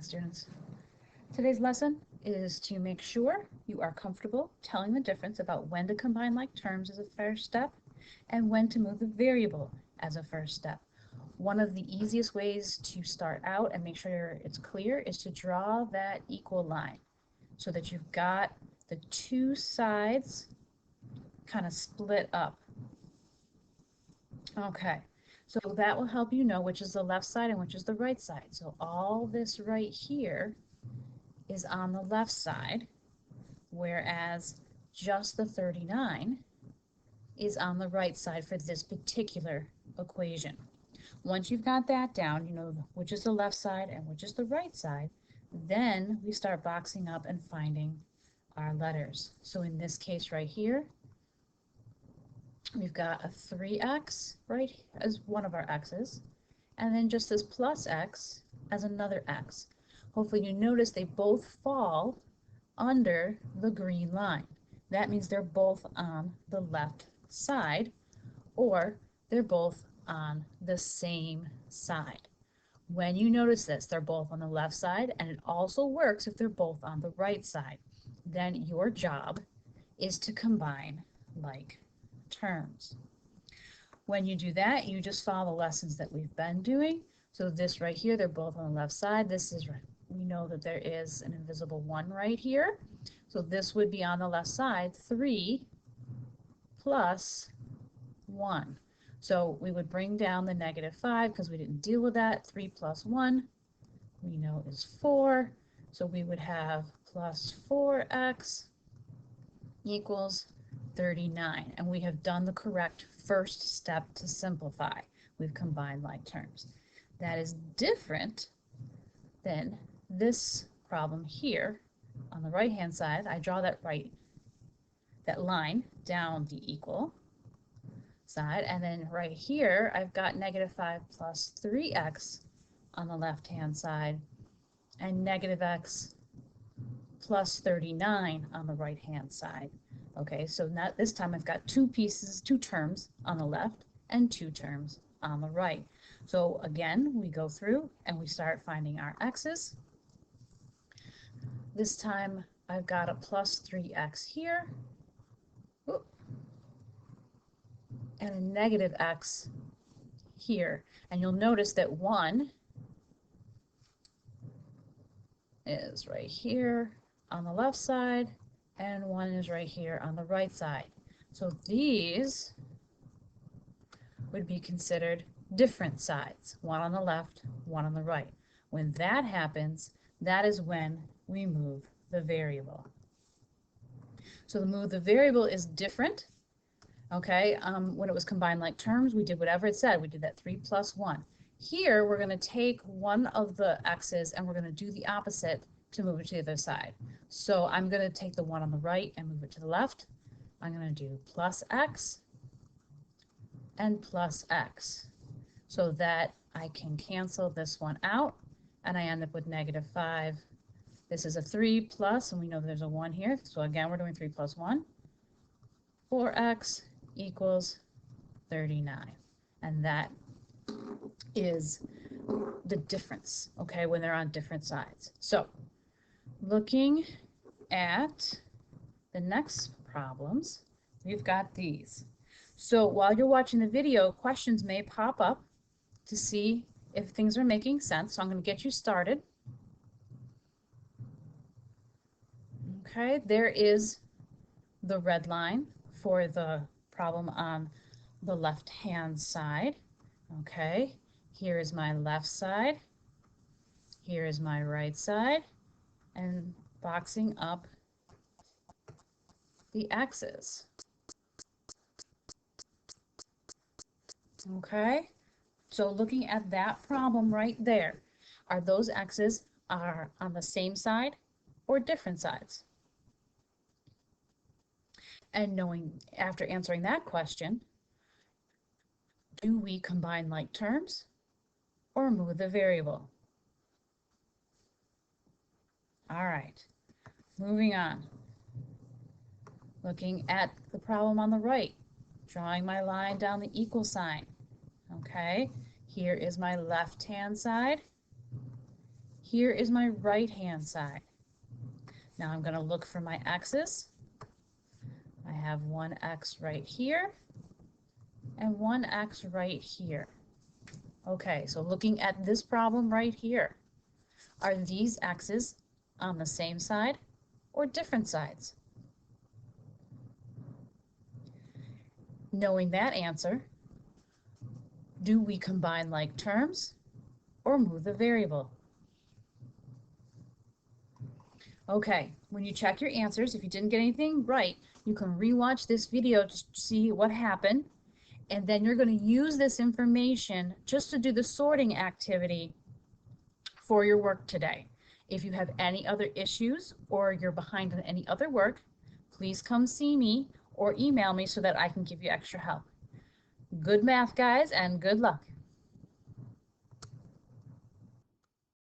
Students, today's lesson is to make sure you are comfortable telling the difference about when to combine like terms as a first step and when to move the variable as a first step. One of the easiest ways to start out and make sure it's clear is to draw that equal line so that you've got the two sides kind of split up. Okay, so that will help you know which is the left side and which is the right side. So all this right here is on the left side, whereas just the 39 is on the right side for this particular equation. Once you've got that down, you know which is the left side and which is the right side, then we start boxing up and finding our letters. So in this case right here, we've got a 3x right as one of our x's, and then just this plus x as another x. Hopefully you notice they both fall under the green line. That means they're both on the left side, or they're both on the same side. When you notice this, they're both on the left side, and it also works if they're both on the right side. Then your job is to combine like terms. When you do that, you just follow the lessons that we've been doing. So this right here, they're both on the left side. This is, we know that there is an invisible 1 right here. So this would be on the left side, 3 plus 1. So we would bring down the -5 because we didn't deal with that. 3 plus 1 we know is 4. So we would have plus 4x equals 39. And we have done the correct first step to simplify. We've combined like terms. That is different than this problem here. On the right hand side, I draw that line down the equal side, and then right here I've got -5 plus 3x on the left hand side and -x plus 39 on the right hand side. Okay, so now this time I've got two terms on the left and two terms on the right. So again, we go through and we start finding our x's. This time I've got a plus 3x here and a -x here. And you'll notice that 1 is right here on the left side and 1 is right here on the right side. So these would be considered different sides, one on the left, one on the right. When that happens, that is when we move the variable. So the move the variable is different. Okay, when it was combined like terms, we did whatever it said. We did that 3 plus 1. Here, we're going to take one of the x's and we're going to do the opposite to move it to the other side. So I'm going to take the one on the right and move it to the left. I'm going to do plus x and plus x so that I can cancel this one out and I end up with -5. This is a 3 plus, and we know there's a 1 here. So again, we're doing 3 plus 1. 4x equals 39. And that is the difference, okay, when they're on different sides. So looking at the next problems, we've got these. So while you're watching the video, questions may pop up to see if things are making sense. So I'm going to get you started. Okay, there is the red line for the problem on the left-hand side. Okay, here is my left side. Here is my right side. And boxing up the x's. Okay, so looking at that problem right there, are those x's are on the same side or different sides? And knowing, after answering that question, do we combine like terms or move the variable? All right, moving on. Looking at the problem on the right, drawing my line down the equal sign. Okay, here is my left-hand side. Here is my right-hand side. Now I'm going to look for my x's. I have one x right here and one x right here. Okay, so looking at this problem right here, are these x's on the same side or different sides? Knowing that answer, do we combine like terms or move the variable? Okay, when you check your answers, if you didn't get anything right, you can rewatch this video to see what happened, and then you're going to use this information just to do the sorting activity for your work today. If you have any other issues or you're behind on any other work, please come see me or email me so that I can give you extra help. Good math, guys, and good luck.